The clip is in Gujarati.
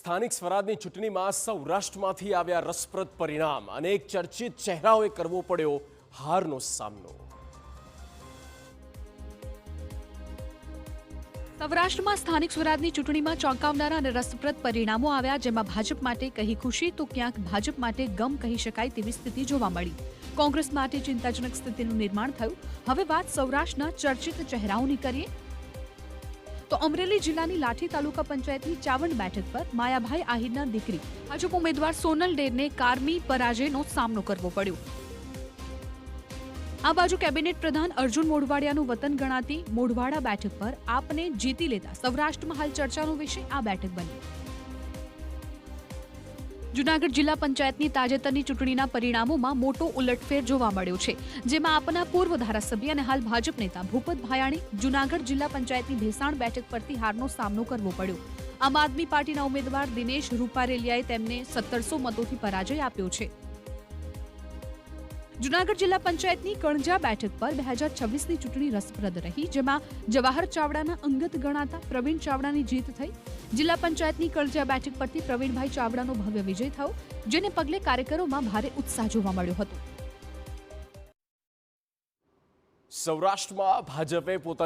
સ્થાનિક સ્વરાજની ચૂંટણીમાં સૌરાષ્ટ્રમાંથી આવ્યા રસપ્રદ પરિણામ. અનેક ચર્ચિત ચહેરાઓએ કરવો પડ્યો હારનો સામનો. સૌરાષ્ટ્રમાં સ્થાનિક સ્વરાજની ચૂંટણીમાં ચોંકાવનારા અને રસપ્રદ પરિણામો આવ્યા, જેમાં ભાજપ માટે કહી ખુશી તો ક્યાંક ભાજપ માટે ગમ કહી શકાય તેવી સ્થિતિ જોવા મળી. કોંગ્રેસ માટે ચિંતાજનક સ્થિતિનું નિર્માણ થયું. હવે વાત સૌરાષ્ટ્રના ચર્ચિત ચહેરાઓની કરીએ તો અમરેલી જિલ્લાની લાઠી તાલુકા પંચાયતની ચાવંડ બેઠક પર માયાભાઈ આહિરના દીકરી ભાજપ ઉમેદવાર સોનલ ડેરને કારમી પરાજયનો સામનો કરવો પડ્યો. આ બાજુ કેબિનેટ પ્રધાન અર્જુન મોઢવાડિયાનું વતન ગણાતી મોઢવાડા બેઠક પર આપને જીતી લેતા સૌરાષ્ટ્રમાં હાલ ચર્ચાનો વિષય આ બેઠક બની. જૂનાગઢ જિલ્લા પંચાયતની તાજેતરની ચૂંટણીના પરિણામોમાં મોટો ઉલટફેર જોવા મળ્યો છે, જેમાં આપના પૂર્વ ધારાસભ્ય અને હાલ ભાજપ નેતા ભૂપત ભાયાણી જૂનાગઢ જિલ્લા પંચાયતની ભેસાણ બેઠક પરથી હારનો સામનો કરવો પડ્યો. આમ આદમી પાર્ટીના ઉમેદવાર દિનેશ રૂપારેલિયાએ તેમને 1700 મતોથી પરાજય આપ્યો છે. જૂનાગઢ જિલ્લા પંચાયતની કણજા બેઠક પર 2026ની ચૂંટણી રસપ્રદ રહી, જેમાં જવાહર ચાવડાના અંગત ગણાતા પ્રવીણ ચાવડાની જીત થઈ. જિલ્લા પંચાયતની કણજા બેઠક પરથી પ્રવીણભાઈ ચાવડાનો ભવ્ય વિજય થયો, જેને પગલે કાર્યકરોમાં ભારે ઉત્સાહ જોવા મળ્યો હતો. સૌરાષ્ટ્રમાં ભાજપે પોતાની